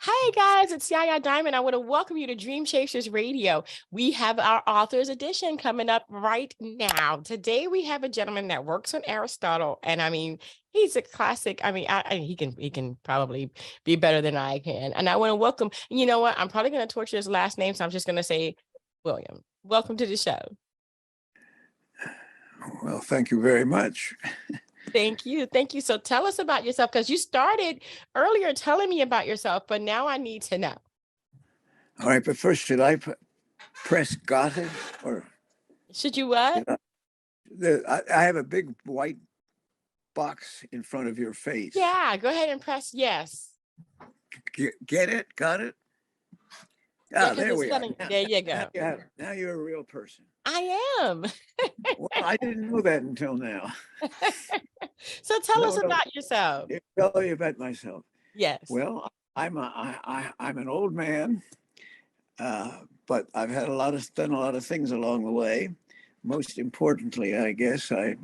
Hey guys, it's Yaya Diamond. I want to welcome you to Dream Chasers Radio. We have our author's edition coming up right now. Today we have a gentleman that works on Aristotle, and I mean, he's a classic. I mean, he can probably be better than I can. And I want to welcome. You know what? I'm probably going to torture his last name, so I'm just going to say William. Welcome to the show. Well, thank you very much. Thank you. Thank you. So tell us about yourself because you started earlier telling me about yourself, but now I need to know. All right, but first, should I press got it or Should you what? I have a big white box in front of your face. Yeah, go ahead and press yes. Get it? Got it? Yeah, Ah, there we are. there you go. Now you're a real person. I am. Well, I didn't know that until now. So tell us No, about yourself. I'll tell you about myself. Yes. Well, I'm an old man, but I've had done a lot of things along the way. Most importantly, I guess I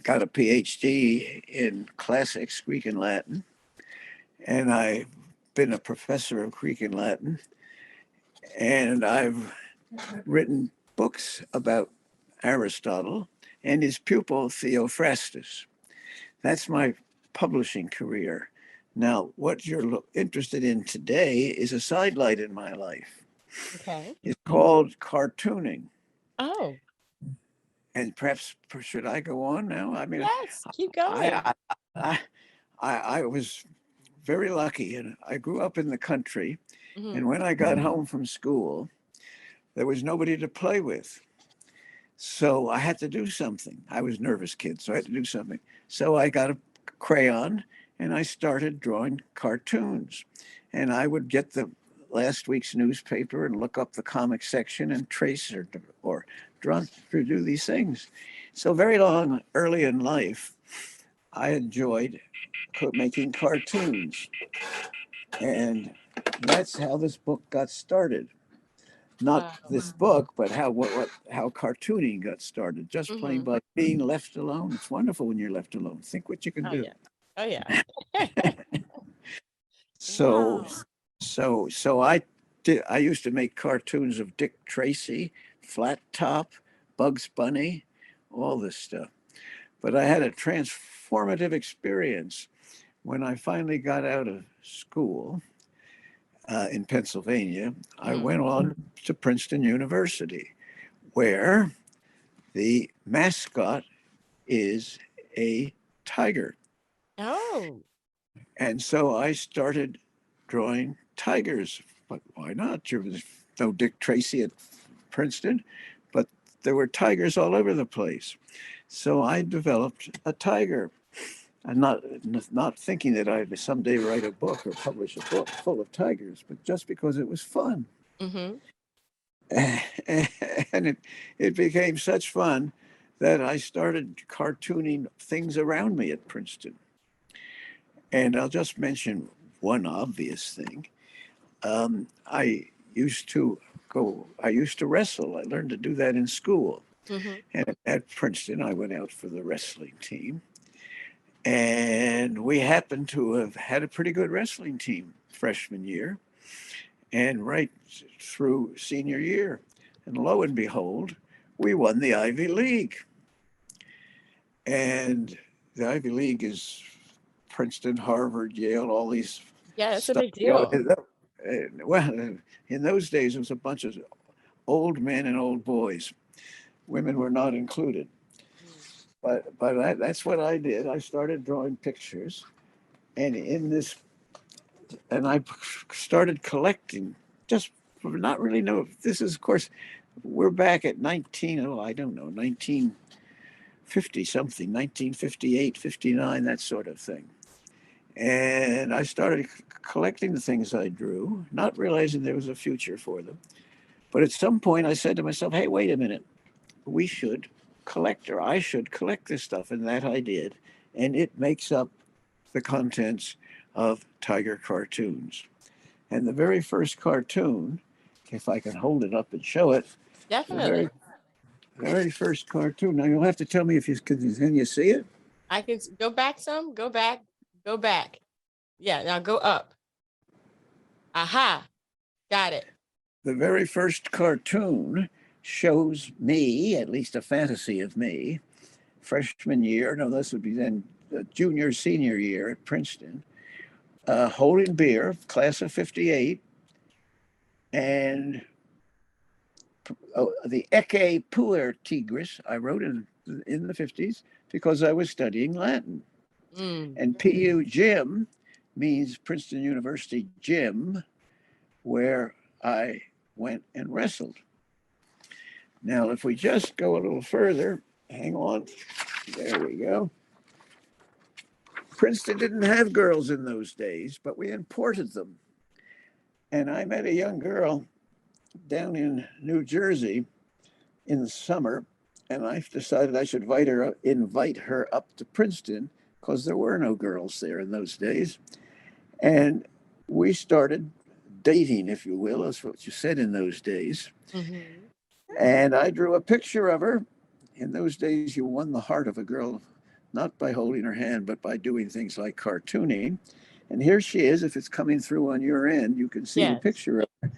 got a PhD in classics, Greek and Latin, and I've been a professor of Greek and Latin, and I've written books about Aristotle and his pupil Theophrastus. That's my publishing career. Now, what you're interested in today is a sidelight in my life. Okay. It's called cartooning. Oh. And perhaps should I go on now? I mean, Yes, keep going. I was very lucky, and I grew up in the country. Mhm. And when I got home from school, there was nobody to play with. So I had to do something. I was a nervous kid, so I had to do something. So I got a crayon and I started drawing cartoons. And I would get the last week's newspaper and look up the comic section and trace or draw to do these things. So very early in life, I enjoyed making cartoons. And that's how this book got started. Not this book, but how cartooning got started. Just plain by being left alone. It's wonderful when you're left alone. Think what you can do. Yeah. Oh yeah. So, Wow. so I used to make cartoons of Dick Tracy, Flat Top, Bugs Bunny, all this stuff. But I had a transformative experience when I finally got out of school in Pennsylvania. I went on to Princeton University, where the mascot is a tiger. Oh. And so I started drawing tigers. But why not? There was no Dick Tracy at Princeton, but there were tigers all over the place. So I developed a tiger. I'm not thinking that I'd someday write a book or publish a book full of tigers, but just because it was fun. Mm-hmm. And it became such fun that I started cartooning things around me at Princeton. And I'll just mention one obvious thing. I used to I used to wrestle. I learned to do that in school. Mm-hmm. And at Princeton, I went out for the wrestling team. And we happened to have had a pretty good wrestling team freshman year and right through senior year. And lo and behold, we won the Ivy League. And the Ivy League is Princeton, Harvard, Yale, all these Yeah, it's a stuff. big deal. Well, in those days, it was a bunch of old men and old boys. Women were not included. But that's what I did. I started drawing pictures, and I started collecting. Just not really know. This is, of course, we're back at 19. Oh, I don't know, 1950 something, 1958, 59, that sort of thing. And I started collecting the things I drew, not realizing there was a future for them. But at some point, I said to myself, "Hey, wait a minute. We should collect, or I should collect this stuff." And that I did. And it makes up the contents of Tiger Cartoons. And the very first cartoon, if I can hold it up and show it, Definitely. the very first cartoon. Now you'll have to tell me if can you see it? I can go back some, go back, go back. Yeah, now go up. Aha. Got it. The very first cartoon shows me, at least a fantasy of me, freshman year. No, this would be then junior, senior year at Princeton, holding beer, class of 58, and the Ecce Puer Tigris, I wrote in the 50s because I was studying Latin. Mm. And PU Gym means Princeton University Gym, where I went and wrestled. Now, if we just go a little further, hang on, there we go. Princeton didn't have girls in those days, but we imported them. And I met a young girl down in New Jersey in the summer, and I decided I should invite her up to Princeton because there were no girls there in those days. And we started dating, if you will, that's what you said in those days. Hmm. And I drew a picture of her. In those days, you won the heart of a girl, not by holding her hand, but by doing things like cartooning. And here she is. If it's coming through on your end, you can see the Yes. picture of her.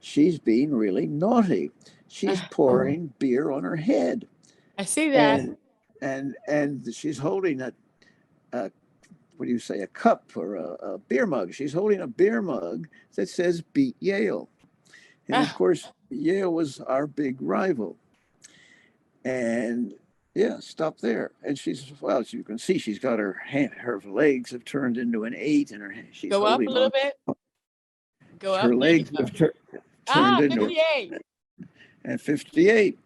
She's being really naughty. She's pouring beer on her head, I see that. and and she's holding a what do you say, a cup or a beer mug. She's holding a beer mug that says "Beat Yale," and of Ah, course, Yale was our big rival. And yeah, stop there. And she's, well, as you can see, she's got her legs have turned into an eight, and she's go up a holding little on. bit. Go up. Her There you legs go. have turned Ah, into 58. and 58.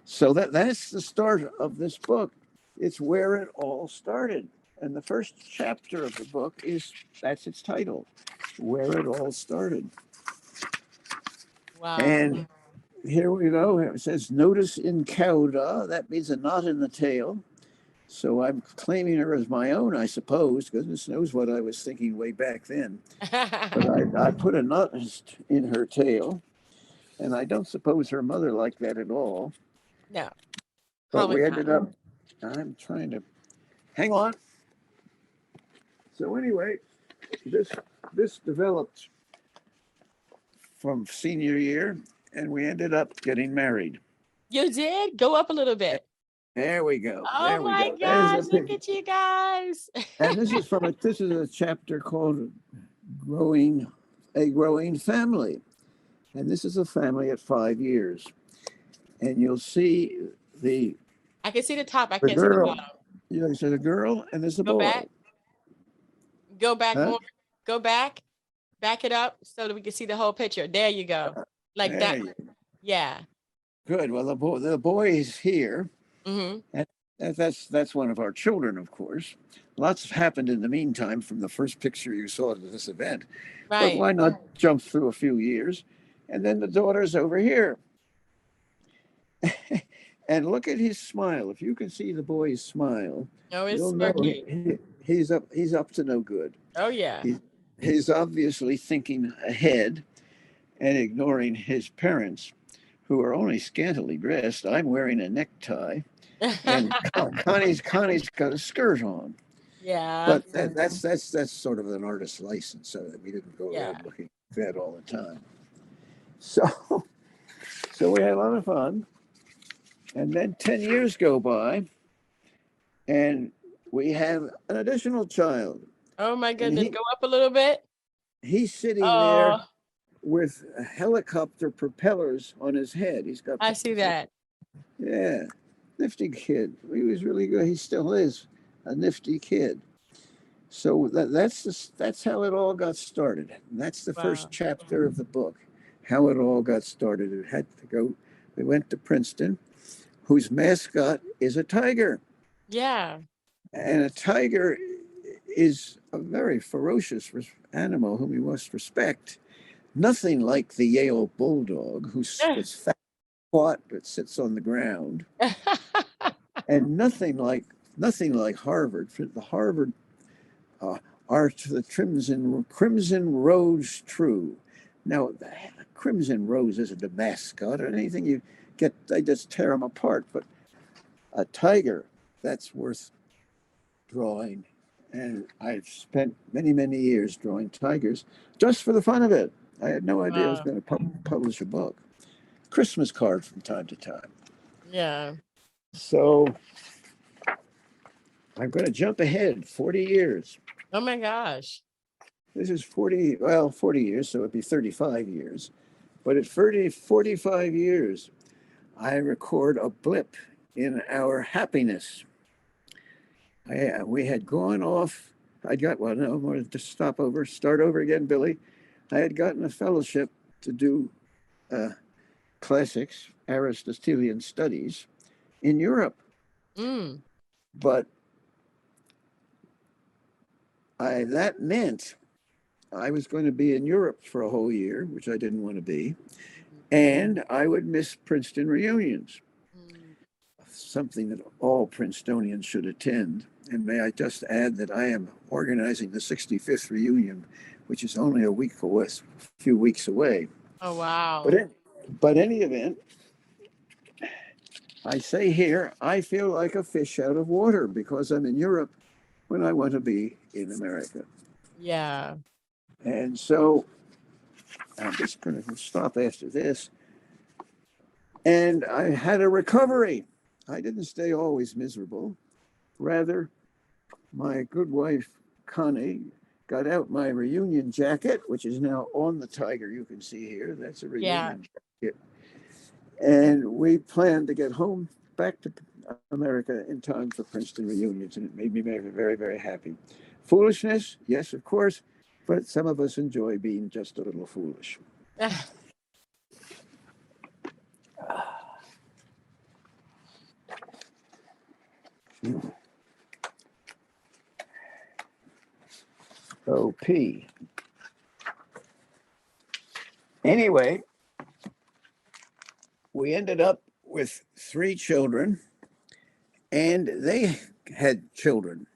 So that's the start of this book. It's where it all started. And the first chapter of the book that's its title, Where It All Started. Wow. And here we go. It says, notice in cauda, that means a knot in the tail. So I'm claiming her as my own, I suppose. Goodness knows what I was thinking way back then. But I put a knot in her tail, and I don't suppose her mother liked that at all. No, But probably we not. ended up, I'm trying to, hang on. So anyway, this this developed from senior year, and we ended up getting married. You did? Go up a little bit. There we go. Oh There we my go. There's a gosh, look picture. at you guys. And this is a chapter called growing a growing family. And this is a family at 5 years. And you'll see the I can see the top. I the can't see the girl. bottom. You know, there's a girl and there's a Go boy. back. Go back Huh? more. Go back. Back it up so that we can see the whole picture. There you go. Like There that. you Yeah. Good. Well, the boy is here, Hmm. and that's one of our children, of course. Lots have happened in the meantime from the first picture you saw at this event, but Right. why not jump through a few years? And then the daughter's over here. And look at his smile. If you can see the boy's smile, Oh, it's you'll know smirky. he's up to no good. Oh, yeah. He, he's obviously thinking ahead and ignoring his parents, who are only scantily dressed. I'm wearing a necktie, and Connie's got a skirt on. Yeah. But that's sort of an artist's license, so that we didn't go Yeah. around looking like that all the time. So so we had a lot of fun, and then 10 years go by, and we have an additional child, Oh my and goodness. Go up a little bit. he's sitting there Oh, with helicopter propellers on his head. He's got, I see that. yeah, nifty kid. He was really good. He still is a nifty kid. So that's how it all got started. And that's the first Wow. chapter of the book, how it all got started. It had to go. We went to Princeton, whose mascot is a tiger, Yeah. and a tiger is a very ferocious animal whom you must respect. Nothing like the Yale bulldog, that's fat, squat, but sits on the ground, and nothing like Harvard. For the Harvard uh, are to the crimson rose true. Now, the crimson rose isn't a mascot or anything. You get, they just tear them apart. But a tiger, that's worth drawing And I've spent many, many years drawing tigers just for the fun of it. I had no idea I was Wow. going to publish a book. Christmas card from time to time. Yeah. So I'm going to jump ahead 40 years. Oh my gosh. This is 40 years, so it'd be 35 years. But at 45 years, I record a blip in our happiness. We had gone off. I'd got, well, no, I wanted to start over again, Billy. I had gotten a fellowship to do uh, classics, Aristotelian studies in Europe. Mm. But that meant I was going to be in Europe for a whole year, which I didn't want to be. And I would miss Princeton reunions, Mm. something that all Princetonians should attend. And may I just add that I am organizing the 65th reunion, which is only a few weeks away. Oh But wow. any event, I say here, I feel like a fish out of water because I'm in Europe when I want to be in America. Yeah. And so I'm just going to stop after this. And I had a recovery. I didn't stay always miserable. Rather, my good wife, Connie, got out my reunion jacket, which is now on the tiger you can see here. That's a Yeah. reunion jacket. And we planned to get home back to America in time for Princeton reunions. And it made me very, very, very happy. Foolishness, yes, of course, but some of us enjoy being just a little foolish. OP. Anyway, we ended up with 3 children, and they had children.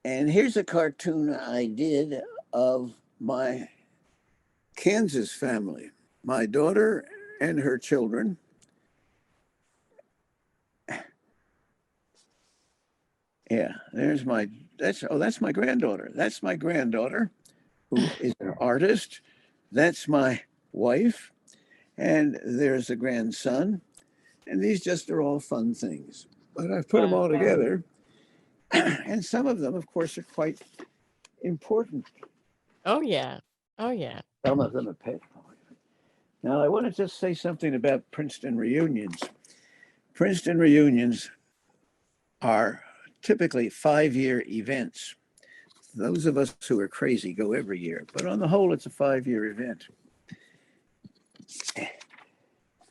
And here's a cartoon I did of my Kansas family, my daughter and her children. Yeah, that's my granddaughter. That's my granddaughter who is an artist. That's my wife. And there's a grandson. And these just are all fun things. But I've put them Yeah. all together. And some of them, of course, are quite important. Oh yeah. Oh yeah. Some of them are pet. Now, I want to just say something about Princeton reunions. Princeton reunions are typically 5-year events. Those of us who are crazy go every year, but on the whole, it's a 5-year event.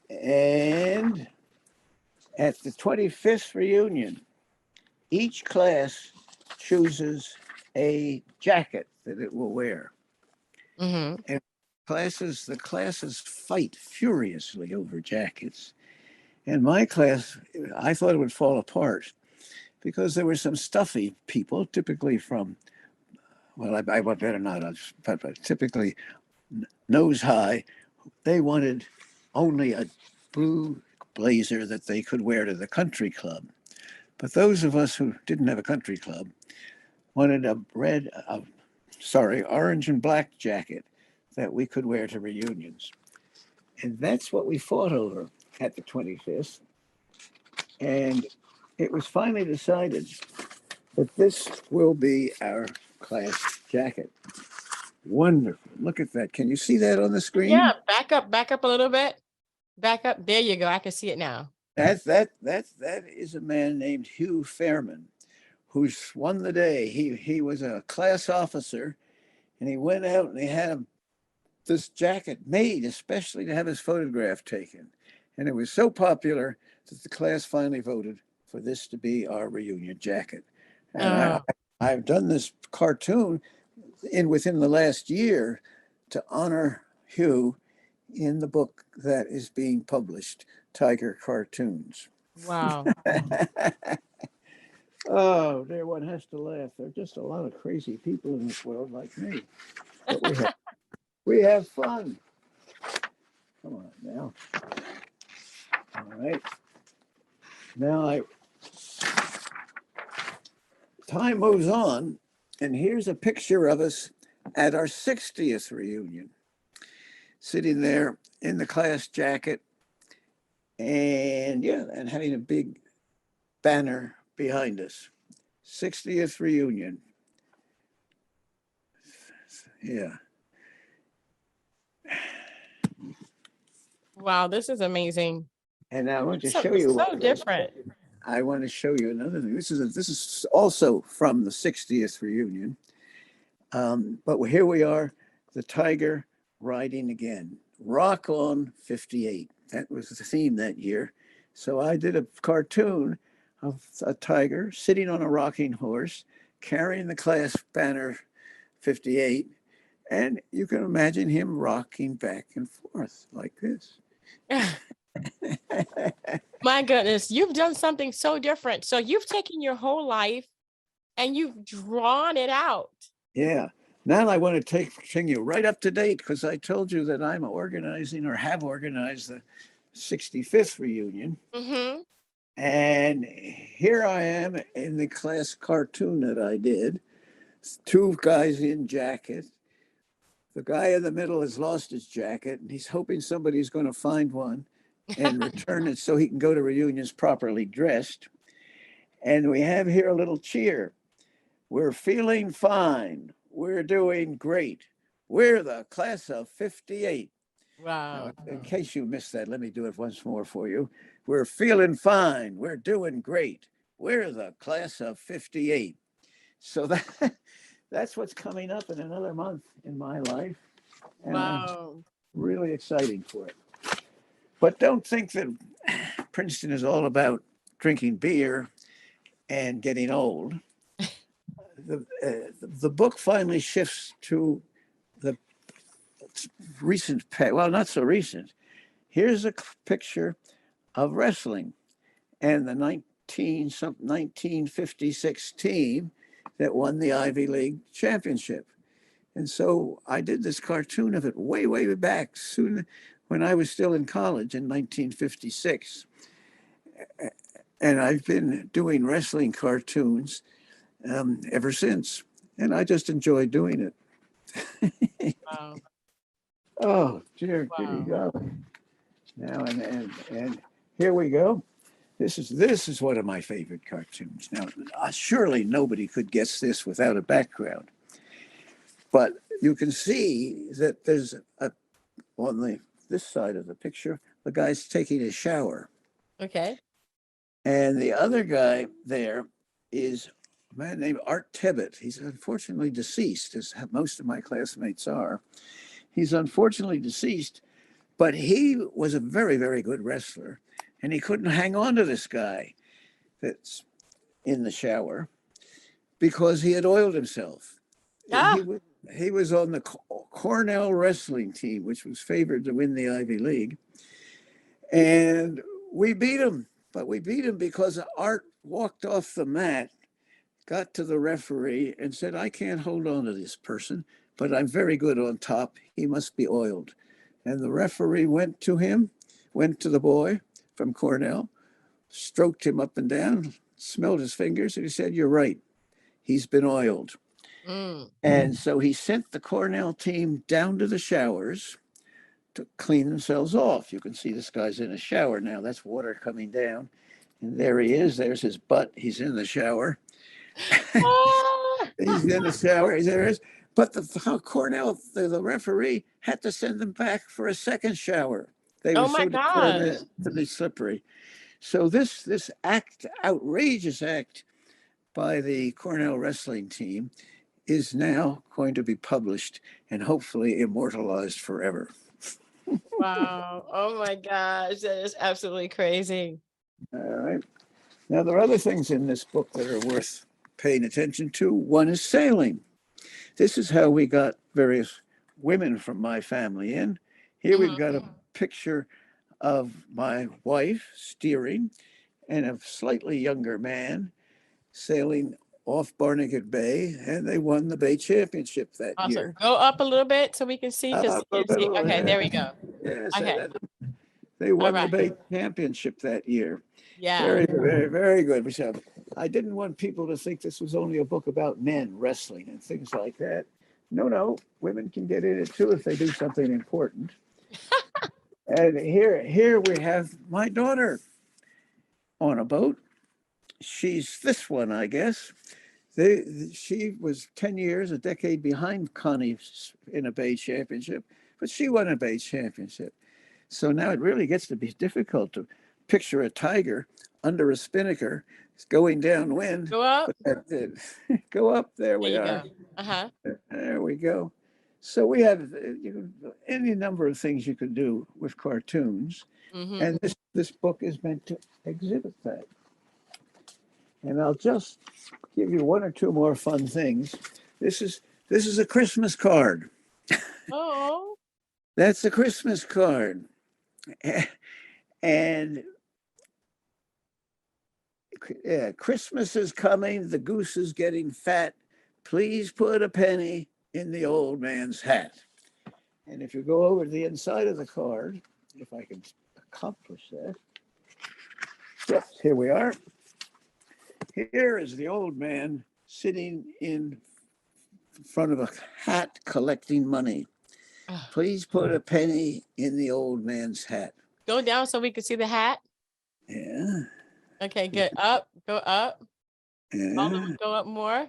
And at the 25th reunion, each class chooses a jacket that it will wear. Mm-hmm. And the classes fight furiously over jackets. And my class, I thought it would fall apart because there were some stuffy people, typically from, well, I better not, but typically nose high. They wanted only a blue blazer that they could wear to the country club. But those of us who didn't have a country club wanted orange and black jacket that we could wear to reunions. And that's what we fought over at the 25th. And it was finally decided that this will be our class jacket. Wonderful. Look at that. Can you see that on the Yeah. screen? Back up a little bit. Back up. There you go. I can see it now. That is a man named Hugh Fairman, who's won the day. He was a class officer, and he went out and he had this jacket made especially to have his photograph taken. And it was so popular that the class finally voted for this to be our reunion jacket. And Oh. I've done this cartoon within the last year to honor Hugh in the book that is being published, Tiger Cartoons. Wow. Oh, there, one has to laugh. There are just a lot of crazy people in this world like me. But we have fun. Come on now. All right. Now time moves on, and here's a picture of us at our 60th reunion, sitting there in the class jacket, and yeah, and having a big banner behind us. 60th reunion. Yeah. Wow, this is amazing. And I want to So show you so what different. I want to show you another thing. This is also from the 60th reunion. But here we are, the tiger riding again. Rock on 58. That was the theme that year. So I did a cartoon of a tiger sitting on a rocking horse, carrying the class banner 58. And you can imagine him rocking back and forth like this. My goodness, you've done something so different. So you've taken your whole life and you've drawn it out. Yeah. Now I want to bring you right up to date because I told you that I'm organizing or have organized the 65th reunion. Mm-hmm. And here I am in the class cartoon that I did. Two guys in jackets. The guy in the middle has lost his jacket and he's hoping somebody's going to find one and return it so he can go to reunions properly dressed. And we have here a little cheer. We're feeling fine. We're doing great. We're the class of 58. Now, Wow. in case you missed that, let me do it once more for you. We're feeling fine. We're doing great. We're the class of 58. So that's what's coming up in another month in my life. And I'm Wow. really excited for it. But don't think that Princeton is all about drinking beer and getting old. The book finally shifts to the recent, well, not so recent. Here's a picture of wrestling and the 1956 team that won the Ivy League championship. And so I did this cartoon of it way, way back, soon when I was still in college in 1956. And I've been doing wrestling cartoons ever since. And I just enjoy doing it. Wow. Oh, dear kitty Wow. golly. Now and here we go. This is one of my favorite cartoons. Now, surely nobody could guess this without a background, but you can see that there's a on the this side of the picture, the guy's taking a shower, Okay. and the other guy there is a man named Art Tebbett. He's unfortunately deceased, as most of my classmates are. He's unfortunately deceased, but he was a very, very good wrestler, and he couldn't hang on to this guy that's in the shower because he had oiled himself. He Ah. was he was on the Cornell wrestling team, which was favored to win the Ivy League, and we beat him. But we beat him because Art walked off the mat, got to the referee, and said, "I can't hold on to this person, but I'm very good on top. He must be oiled." And the referee went to him, went to the boy from Cornell, stroked him up and down, smelled his fingers, and he said, "You're right. He's been oiled." Mm. And so he sent the Cornell team down to the showers to clean themselves off. You can see this guy's in a shower now. That's water coming down. And there he is. There's his butt. He's in the shower. Ah. He's in the shower. There is. But the Cornell, the referee, had to send them back for a second shower. They were Oh my so determined gosh. to be slippery. So this act, outrageous act by the Cornell wrestling team, is now going to be published and hopefully immortalized forever. Wow. Oh my gosh. That is absolutely crazy. All right. Now, there are other things in this book that are worth paying attention to. One is sailing. This is how we got various women from my family in. Here we've Mhm. got a picture of my wife steering and a slightly younger man sailing off Barnegat Bay, and they won the Bay Championship that Awesome. year. Go up a little bit so we can see because Up a little, okay, there we yeah. go. Yes, Okay. they All won the right. Bay Championship that year. Yeah. Very, very, very good. I didn't want people to think this was only a book about men wrestling and things like that. No, no, women can get in it too if they do something important. And here we have my daughter on a boat. She's this one, I guess. She was 10 years, a decade behind Connie in a bay championship, but she won a bay championship. So now it really gets to be difficult to picture a tiger under a spinnaker going downwind. Go up. But go up, there There we you are. go. Uh-huh. There we go. So we have any number of things you could do with cartoons. Mm-hmm. And this book is meant to exhibit that. And I'll just give you one or two more fun things. This is a Christmas card. Oh. That's a Christmas card. And yeah, Christmas is coming. The goose is getting fat. Please put a penny in the old man's hat. And if you go over to the inside of the card, if I can accomplish that, yes, here we are. Here is the old man sitting in front of a hat collecting money. Please put a penny in the old man's hat. Go down so we can see the hat. Yeah. Okay, good. Up. Go up. Yeah. Go up more.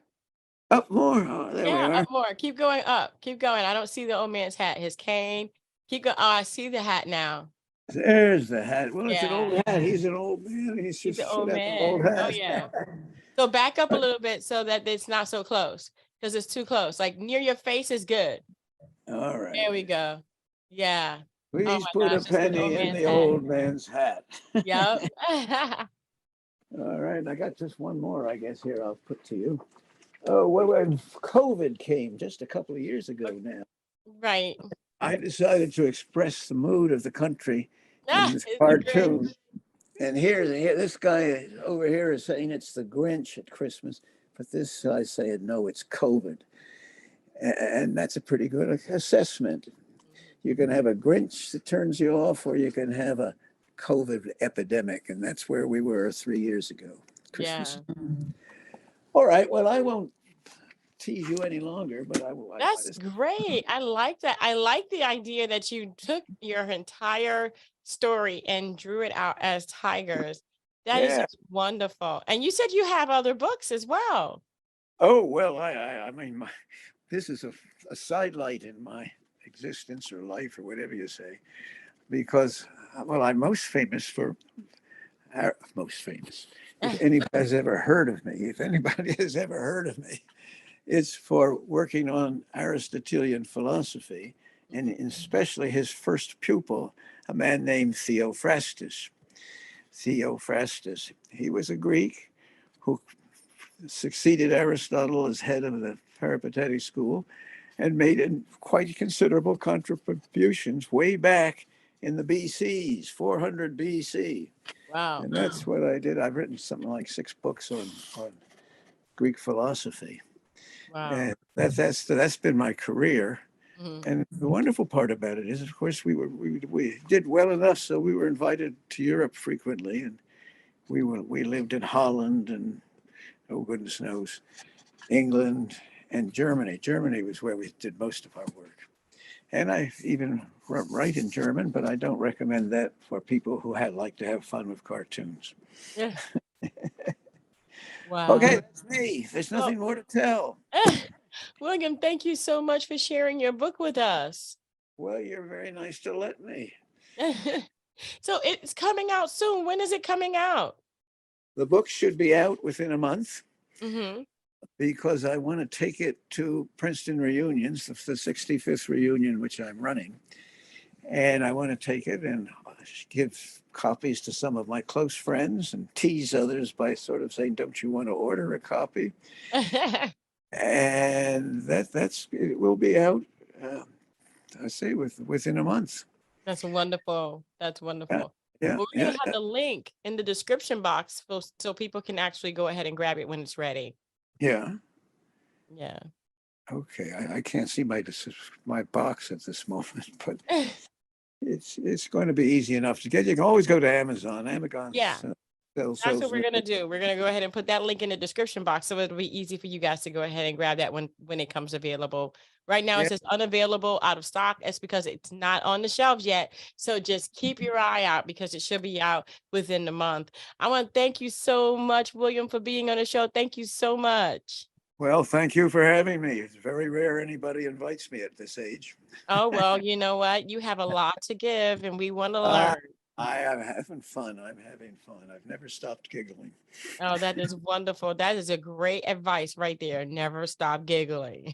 Up more. Oh, there we Yeah, are. up more. Keep going up. Keep going. I don't see the old man's hat. His cane. Keep going. Oh, I see the hat now. There's the hat. Well, it's an Yeah. old hat. He's an old man. He He's the should old have an old man. Oh hat. yeah. So back up a little bit so that it's not so close because it's too close. Like near your face is good. All right. There we go. Yeah. Oh Please my put a gosh, it's the old penny in man's the hat. old man's hat. Yep. All right. I got just one more, I guess, here I'll put to you. Oh, well, when COVID came just a couple of years ago now, Right. I decided to express the mood of the country in Ah, this it's the Grinch. cartoon. And here, this guy over here is saying it's the Grinch at Christmas, but this guy's saying no, it's COVID, and that's a pretty good assessment. You can have a Grinch that turns you off, or you can have a COVID epidemic, and that's where we were 3 years ago, Christmas. Yeah. All right, well, I won't tease you any longer, but I will. That's great. I like that. I like the idea that you took your entire story and drew it out as tigers. That is Yeah. just wonderful. And you said you have other books as well. Oh well, I mean, this is a sidelight in my existence or life or whatever you say, because well, I'm most famous for most famous. If anybody has ever heard of me, if anybody has ever heard of me, it's for working on Aristotelian philosophy, and especially his first pupil, a man named Theophrastus. Theophrastus. He was a Greek who succeeded Aristotle as head of the Peripatetic school and made quite considerable contributions way back in the BCs, 400 BC. Wow. And that's what I did. I've written something like 6 books on Greek philosophy. Wow. And that's been my career. Mhm. And the wonderful part about it is, of course, we did well enough, so we were invited to Europe frequently, and we lived in Holland and oh goodness knows, England and Germany. Germany was where we did most of our work, and I even write in German, but I don't recommend that for people who like to have fun with cartoons. Yeah. Okay, Wow. that's me. There's Well, nothing more to tell. William, thank you so much for sharing your book with us. Well, you're very nice to let me. So it's coming out soon. When is it coming out? The book should be out within a month Mm-hmm. because I want to take it to Princeton reunions, the 65th reunion, which I'm running. And I want to take it and give copies to some of my close friends and tease others by sort of saying, don't you want to order a copy? And it will be out, I say, within a month. That's wonderful. That's Yeah, wonderful. yeah, Well, we're yeah, gonna have the link in the description box so people can actually go ahead and grab it when it's ready. yeah. Yeah. Okay, I can't see my box at this moment, but it's going to be easy enough to get. You can always go to Amazon. Yeah. Amazon's So, That's so, what we're so gonna do. We're gonna go ahead and put that link in the description box so it'll be easy for you guys to go ahead and grab that when it comes available. Right now it yeah. says unavailable, out of stock. It's because it's not on the shelves yet. So just keep your eye out because it should be out within the month. I want to thank you so much, William, for being on the show. Thank you so much. Well, thank you for having me. It's very rare anybody invites me at this age. Oh, well, you know what? You have a lot to give and we want to Uh, learn. I am having fun. I'm having fun. I've never stopped giggling. Oh, that is wonderful. That is a great advice right there. Never stop giggling.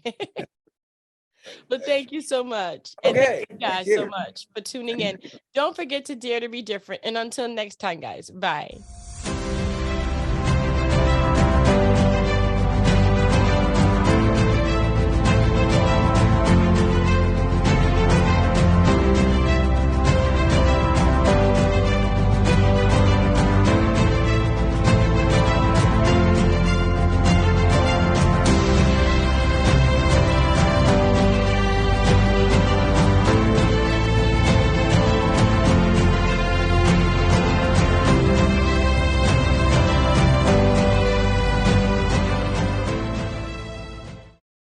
But That's thank you so much. And thank okay. you Thank guys so you. much for tuning in. Don't forget to dare to be different. And until next time, guys, bye.